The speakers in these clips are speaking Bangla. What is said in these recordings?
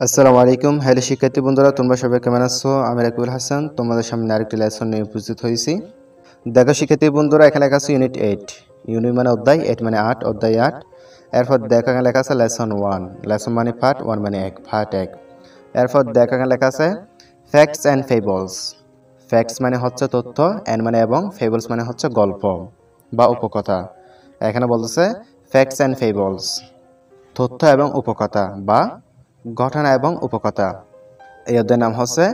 আসসালামু আলাইকুম। হ্যালো শিক্ষার্থী বন্ধুরা, তোমরা সবাই কেমন আছো? আমি রাকিবুল হাসান তোমাদের সামনে আরেকটি লেসন নিয়ে উপস্থিত হয়েছি। দেখো শিক্ষার্থী বন্ধুরা, এখানে লেখা আছে ইউনিট 8। ইউনিট মানে অধ্যায়, 8 মানে 8, অধ্যায় 8। এরপর দেখো এখানে লেখা আছে লেসন 1। লেসন মানে পার্ট, 1 মানে 1, পার্ট 1। এরপর দেখো এখানে লেখা আছে ফ্যাক্টস অ্যান্ড ফেবলস। ফ্যাক্টস মানে হচ্ছে তথ্য, অ্যান্ড মানে এবং, ফেবলস মানে হচ্ছে গল্প বা উপকথা। এখানে বলতেছে ফ্যাক্টস অ্যান্ড ফেবলস, তথ্য এবং উপকথা বা ঘটনা এবং উপকথা। এই অধ্যায়ের নাম হচ্ছে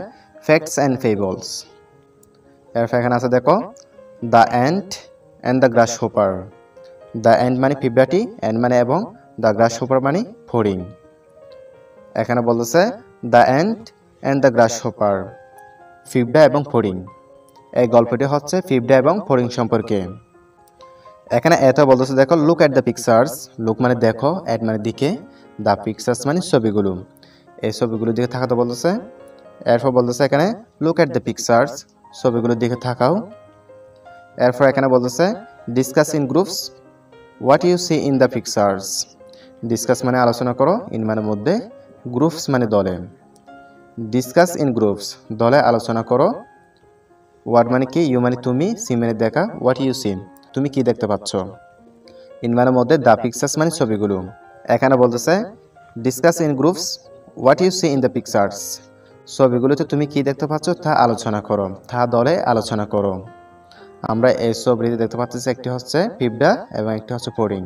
ফ্যাক্টস অ্যান্ড ফেবলস। এরপর এখানে আছে দেখো the ant and the গ্রাসহপার। The ant মানে পিঁপড়াটি, অ্যান্ট মানে এবং, দ্য গ্রাসহপার মানে ফড়িং। এখানে বলতেছে দ্য অ্যান্ট অ্যান্ড দ্য গ্রাসহপার, পিঁপড়া এবং ফড়িং। এই গল্পটি হচ্ছে পিঁপড়া এবং ফড়িং সম্পর্কে। এখানে এত বলতেছে দেখো look at the pictures. Look মানে দেখো, অ্যাট মানে দিকে, দ্য পিকচার্স মানে ছবিগুলো। এই ছবিগুলোর দিকে থাকাতে বলতেছে। এরপর বলতেছে এখানে লুক অ্যাট দ্য পিকচার্স, ছবিগুলোর দিকে থাকাও। এরপর এখানে বলতেছে discuss in groups what you see in the pictures. Discuss মানে আলোচনা করো, ইন মানে মধ্যে, গ্রুপস মানে দলে। ডিসকাস ইন গ্রুপস দলে আলোচনা করো। হোয়াট মানে কি, ইউ মানে তুমি, সি মানে দেখা, হোয়াট ইউ সি তুমি কি দেখতে পাচ্ছ। ইন মানে মধ্যে, দ্য পিকচার্স মানে ছবিগুলো। এখানে বলতেছে discuss in groups what you see in the pictures, ছবিগুলোতে তুমি কি দেখতে পাচ্ছ তা আলোচনা করো, তা দলে আলোচনা করো। আমরা এই ছবিতে দেখতে পাচ্ছি একটি হচ্ছে পিঁপড়া এবং একটি হচ্ছে ফড়িং।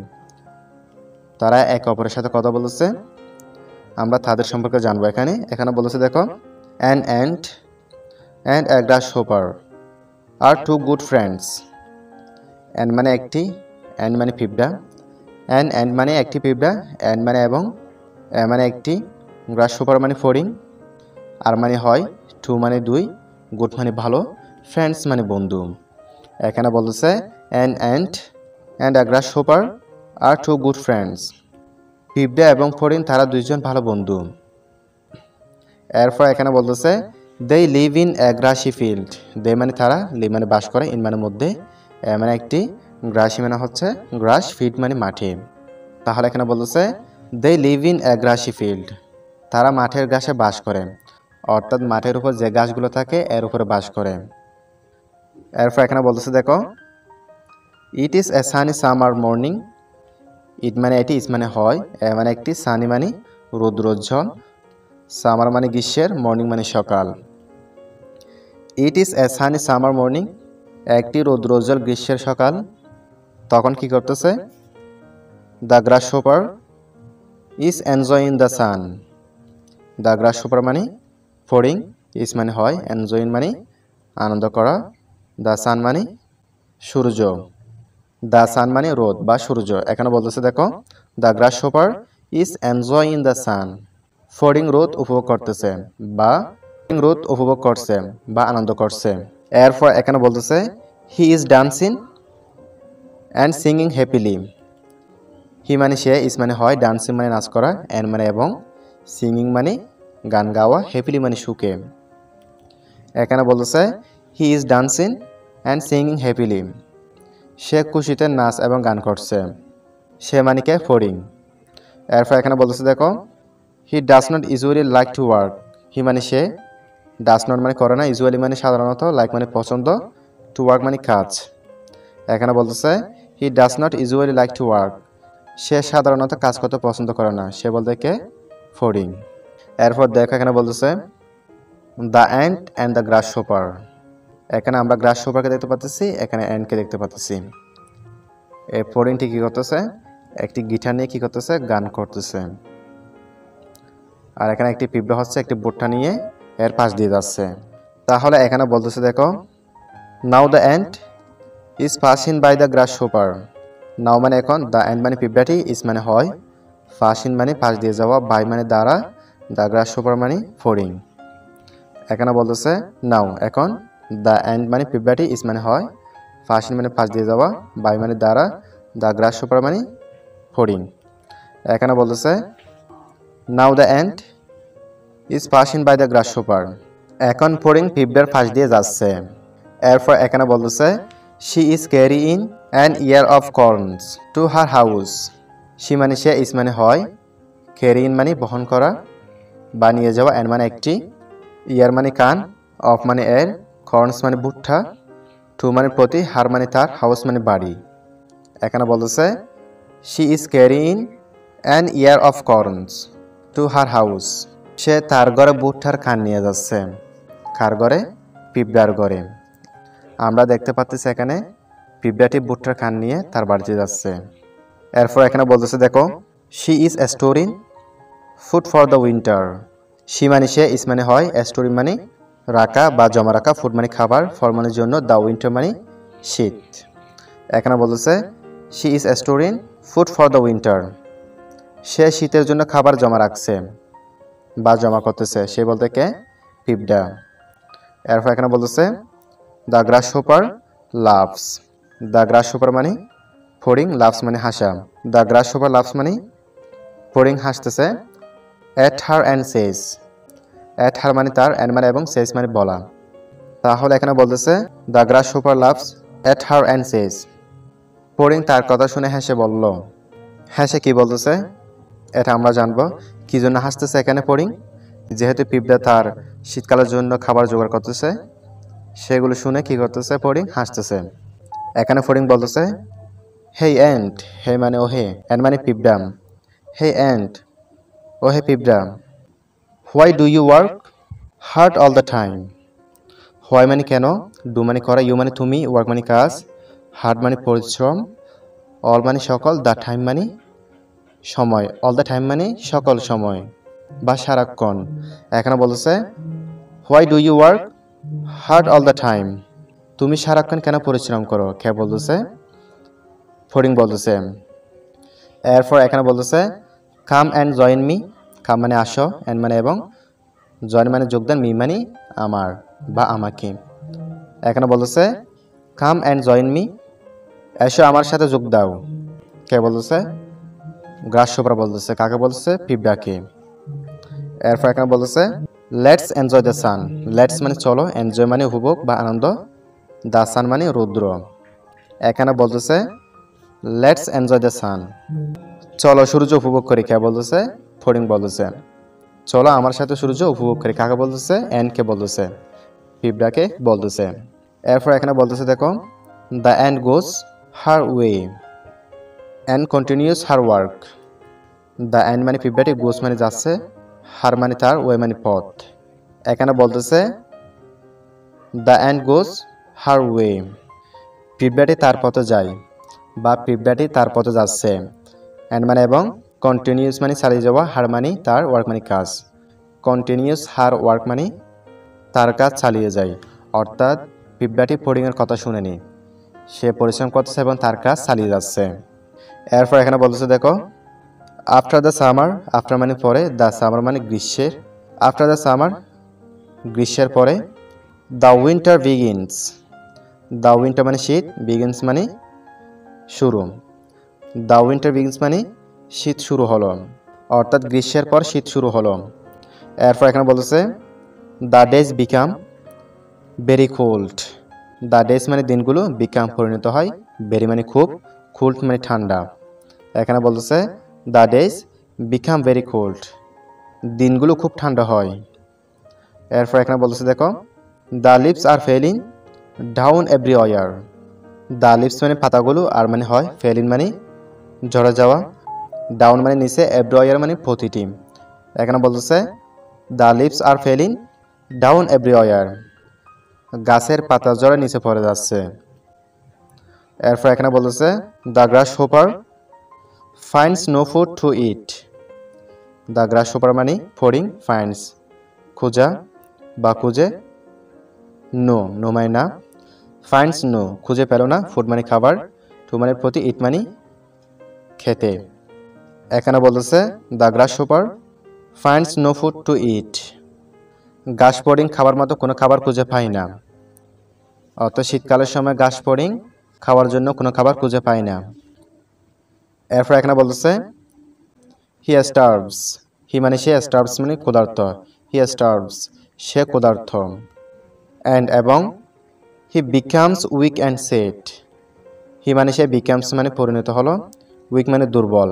তারা একে অপরের সাথে কথা বলতেছে, আমরা তাদের সম্পর্কে জানবো। এখানে বলতেছে দেখো an ant and a grasshopper are two good friends. An মানে একটি, অ্যান্ড মানে পিঁপড়া, অ্যান্ড মানে একটি পিঁপড়া, অ্যান্ড মানে এবং, মানে একটি, গ্রাসহপার মানে ফড়িং, আর মানে হয়, টু মানে দুই, গুড মানে ভালো, ফ্রেন্ডস মানে বন্ধু। এখানে বলতেছে an ant and a grasshopper are two good friends, পিঁপড়া এবং ফড়িং তারা দুইজন ভালো বন্ধু। এরপর এখানে বলতেছে they live in a grassy field. They মানে তারা, লিভ মানে বাস করে, ইন মানে মধ্যে, মানে একটি, গ্রাসি মানে হচ্ছে গ্রাস, ফিল্ড মানে মাঠে। তাহলে এখানে বলতেছে they live in a grassy field, তারা মাঠের ঘাসে বাস করে, অর্থাৎ মাঠের উপর যে গাছগুলো থাকে এর উপরে বাস করে। এরপর এখানে বলতেছে দেখো it is a sunny summer morning. It মানে এটি, ইস মানে হয়, এ মানে একটি, সানি মানে রৌদ্রোজ্জ্বল, সামার মানে গ্রীষ্মের, মর্নিং মানে সকাল। ইট is a sunny summer morning, একটি রৌদ্রোজ্জ্বল গ্রীষ্মের সকাল। তখন কি করতেছে the গ্রাসহপার is enjoying the sun. The grasshopper মানে ফড়িং, ইস মানে হয়, এনজয়িং মানে আনন্দ করা, দ্য সান মানে সূর্য, দ্য সান মানে রোদ বা সূর্য। এখানে বলতেছে দেখো the গ্রাসহপার is enjoying the sun, ফড়িং রোদ উপভোগ করতেছে বা রোদ উপভোগ করছে বা আনন্দ করছে। এরপর এখানে বলতেছে he is dancing and singing happily. He মানে সে, ইস মানে হয়, ডান্সিং মানে নাচ করা, অ্যান্ড মানে এবং, সিঙ্গিং মানে গান গাওয়া, হ্যাপিলি মানে সুখে। এখানে বলতেছে he is dancing and singing happily, সে খুশিতে নাচ এবং গান করছে। সে মানে কে, ফড়িং। এরপর এখানে বলতেছে দেখো he does not usually like to work. He মানে সে, ডাজ নট মানে করে না, ইউজুয়ালি মানে সাধারণত, লাইক মানে পছন্দ, টু ওয়ার্ক মানে কাজ। এখানে বলতেছে he does not usually like to work, সে সাধারণত কাজ করতে পছন্দ করে না, সে বলতে কে, ফড়িং। এরপর দেখো এখানে বলতেছে দ্য অ্যান্ট অ্যান্ড দ্য গ্রাসহপার। এখানে আমরা গ্রাসহপারকে দেখতে পাচ্ছি, এখানে অ্যান্টকে দেখতে পাচ্ছি। এই ফড়িংটি কি করতেছে, একটি গিটার নিয়ে কি করতেছে, গান করতেছে। আর এখানে একটি পিঁপড়া হচ্ছে একটি বোটটা নিয়ে এর পাশ দিয়ে যাচ্ছে। তাহলে এখানে বলতেছে দেখো now the ant is passing by the grasshopper. Now মানে এখন, দ্য অ্যান্ট মানে পিঁপড়াটি, ইজ মানে হয়, পাসিং মানে পাশ দিয়ে যাওয়া, বাই মানে দ্বারা, দ্য গ্রাসহপার মানে ফড়িং। এখানে বলতেছে নাও এখন, দ্য অ্যান্ট মানে পিঁপড়াটি, ইজ মানে হয়, পাসিং মানে পাশ দিয়ে যাওয়া, বাই মানে দ্বারা, দ্য গ্রাসহপার মানে ফড়িং। এখানে বলতেছে now the ant is passing by the grasshopper, এখন ফড়িং পিঁপড়ার পাশ দিয়ে যাচ্ছে। এরপর এখানে বলতেছে she is carrying an ear of corns to her house. She মানে সে, ইজ মানে হয়, ক্যারিং মানে বহন করা, বা নিয়ে যাওয়া, অ্যান্ড মানে একটি, ইয়ার মানে কান, অফ মানে এর, কর্নস মানে ভুট্টা, টু মানে প্রতি, হার মানে তার, হাউস মানে বাড়ি। এখানে বলতেছে she is carrying an ear of corns to her house. সে তার ঘরে ভুট্টার কান নিয়ে যাচ্ছে। কার ঘরে? পিঁপড়ার ঘরে। আমরা দেখতে পাচ্ছি এখানে পিঁপড়াটি ভুট্টার কান নিয়ে তার বাড়িতে যাচ্ছে। এরপর এখানে বলতেছে দেখো she is storing food for the winter. She মানে সে, ইস মানে হয়, স্টোরিং মানে রাখা বা জমা রাখা, ফুড মানে খাবার, ফর মানে জন্য, দ্য উইন্টার মানে শীত। এখানে বলতেছে she is storing food for the winter. সে শীতের জন্য খাবার জমা রাখছে বা জমা করতেছে। সে বলতে কে? পিঁপড়া। এরপর এখানে বলতেছে the grasshopper loves. The grasshopper মানে ফড়িং, লাভস মানে হাসা। দ্য গ্রাসহপার লাভস মানে ফড়িং হাসতেছে। এট হার অ্যান্ড সেজ। এট হার মানে তার, অ্যান্ড মানে এবং, সেজ মানে বলা। তাহলে এখানে বলতেছে the grasshopper laughs at her and says. ফড়িং তার কথা শুনে হেসে বলল। হেসে কি বলতেছে এটা আমরা জানবো। কি জন্য হাসতেছে এখানে ফড়িং? যেহেতু পিঁপড়া তার শীতকালের জন্য খাবার জোগাড় করতেছে, সেগুলো শুনে কি করতেছে? ফড়িং হাসতেছে। এখানে ফড়িং বলতেছে হেই অ্যান্ট। হে মানে ও হে, অ্যান্ড মানে পিঁপড়া। হে অ্যান্ট, ও হে পিঁপড়া। Why do you work hard all the time. Why মানে কেন, ডু মানে করা, ইউ মানে তুমি, ওয়ার্ক মানে কাজ, হার্ড মানে পরিশ্রম, অল মানে সকল, দ্য টাইম মানে সময়, অল দ্য টাইম মানে সকল সময় বা সারাক্ষণ। এখানে বলতেছে why do you work hard all the time. তুমি সারাক্ষণ কেন পরিশ্রম করো? কে বলতেছে? ফড়িং বলতেছে। এরপর এখানে বলতেছে কাম অ্যান্ড জয়েন মি। কাম মানে আসো, অ্যান্ড মানে এবং, জয়েন মানে যোগদান, মি মানে আমার বা আমাকে। এখানে বলতেছে কাম অ্যান্ড জয়েন মি। এসো আমার সাথে যোগ দাও। কে বলতেছে? গ্রাসহপার বলতেছে। কাকে বলতেছে? পিঁপড়াকে। এরপর এখানে বলতেছে let's enjoy the sun. Let's মানে চলো, এনজয় মানে উপভোগ বা আনন্দ, দ্য সান মানে রৌদ্র। এখানে বলতেছে লেটস এনজয় দ্য সান, চলো সূর্য উপভোগ করি। কে বলতেছে? ফড়িং বলতেছে চলো আমার সাথে সূর্য উপভোগ করি। কাকে বলতেছে? অ্যান্ড কে বলতেছে? পিঁপড়াকে বলতেছে। এরপর এখানে বলতেছে দেখো the ant goes her way and continuous her work. The and মানে পিঁপড়াটি, গোজ মানে যাচ্ছে, হার মানে তার, ওয়ে মানে পথ। এখানে বলতেছে the ant goes her way. পিঁপড়াটি তার পথে যায় বা পিঁপড়াটি তার পথে যাচ্ছে। অ্যান্ড মানে এবং, কন্টিনিউস মানে চালিয়ে যাওয়া, হার মানে তার, ওয়ার্ক মানে কাজ। কন্টিনিউস হার ওয়ার্ক মানে তার কাজ চালিয়ে যায়। অর্থাৎ পিঁপড়াটি ফড়িংয়ের কথা শুনেনি, সে পরিশ্রম করতেছে এবং তার কাজ চালিয়ে যাচ্ছে। এরপর এখানে বলতেছে দেখো আফটার দ্য সামার। আফটার মানে পরে, দ্য সামার মানে গ্রীষ্মের। আফটার দ্য সামার গ্রীষ্মের পরে, the winter begins. The winter মানে শীত, বিগিনস মানে শুরু। দ্য উইন্টার বিগিনস মানে শীত শুরু হলো, অর্থাৎ গ্রীষ্মের পর শীত শুরু হলো। এরপর এখানে বলতেছে the days become very cold. The days মানে দিনগুলো, বিকাম পরিণত হয়, ভেরি মানে খুব, কোল্ড মানে ঠান্ডা। এখানে বলতেছে the days become very cold, দিনগুলো খুব ঠান্ডা হয়। এরপর এখানে বলতেছে দেখো the leaves are falling down everywhere. The leaves মানে পাতাগুলো, আর মানে হয়, ফেলিং মানে ঝরে যাওয়া, ডাউন মানে নিচে, এভরিওয়ার মানে প্রতিটি। এখানে বলতেছে the leaves are falling down everywhere, গাছের পাতা ঝরে নিচে পড়ে যাচ্ছে। এরপর এখানে বলতেছে the grasshopper finds no food to eat. The grasshopper মানে ফড়িং, ফাইন্ডস খোঁজা বা খুঁজে, নো, নো মানে না, ফাইন্ডস নো খুঁজে পেল না, ফুড মানে খাবার, টু মানে প্রতি, ইট মানে খেতে। এখানে বলতেছে the grasshopper finds no food to eat. ঘাস ফড়িং খাবার মতো কোনো খাবার খুঁজে পায় না। অর্থাৎ শীতকালের সময় ঘাস ফড়িং খাওয়ার জন্য কোনো খাবার খুঁজে পায় না। এরপর এখানে বলতেছে হি স্টার্ভস। হি মানে সে, স্টার্ভস মানে ক্ষুধার্ত, হি স্টার্ভস সে ক্ষুধার্ত। অ্যান্ড এবং, he becomes weak and sad. He মানে সে, বিকামস মানে পরিণত হলো, উইক মানে দুর্বল,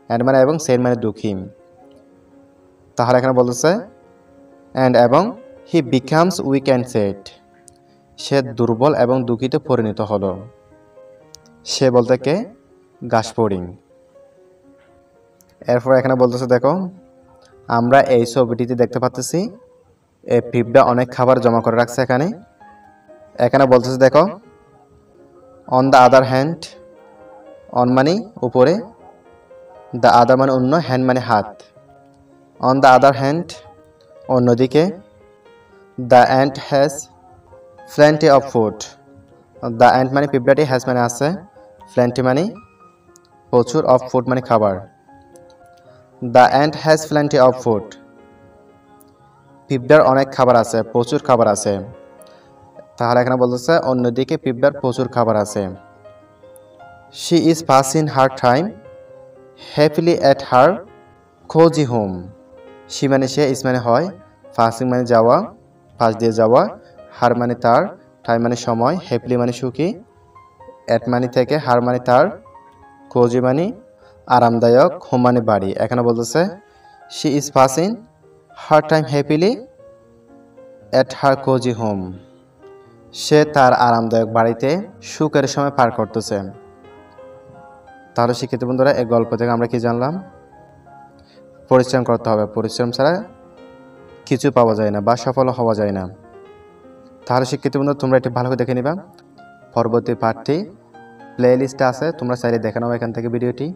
অ্যান্ড মানে এবং, সেড মানে দুঃখী। তাহলে এখানে বলতেছে অ্যান্ড এবং he becomes weak and sad, সে দুর্বল এবং দুঃখিত পরিণত হলো। সে বলতে কে? গাসপোরিং। এরপর এখানে বলতেছে দেখো, আমরা এই ছবিটিতে দেখতে পাচ্ছি এই পিঁপড়া অনেক খাবার জমা করে রাখছে এখানে। এখানে বলতেছে দেখো, on the other hand, on মানে উপরে, দ্য আদার মানে অন্য, হ্যান্ড মানে হাত। অন দ্য আদার হ্যান্ড অন্যদিকে, the ant has plenty of food, the ant মানে পিঁপড়াটি, হ্যাজ মানে আছে, প্লেন্টি মানে প্রচুর, অফ ফুড মানে খাবার। The ant has plenty of food, পিঁপড়ার অনেক খাবার আছে, প্রচুর খাবার আছে। তাহলে এখানে বলতেছে অন্যদিকে পিঁপড়ার প্রচুর খাবার আছে। She is passing her time happily at her cosy home, she মানে সে, ইজ মানে হয়, পাসিং মানে যাওয়া, পাস দিয়ে যাওয়া, হার মানে তার, টাইম মানে সময়, হ্যাপিলি মানে সুখী, অ্যাট মানে থেকে, হার মানে তার, কোজি মানে আরামদায়ক, হোম মানে বাড়ি। এখানে বলতেছে she is passing her time happily at her cosy home, সে তার আরামদায়ক বাড়িতে সুখের সময় পার করতেছে। তাহলে শিক্ষিত বন্ধুরা, এই গল্প থেকে আমরা কি জানলাম? পরিশ্রম করতে হবে, পরিশ্রম ছাড়া কিছু পাওয়া যায় না বা সফল হওয়া যায় না। তাহলে শিক্ষিত বন্ধু, তোমরা এটি ভালো করে দেখে নিবা। পরবর্তী পার্টটি প্লে লিস্টে আছে, তোমরা চাইলে দেখে নাও এখান থেকে ভিডিওটি।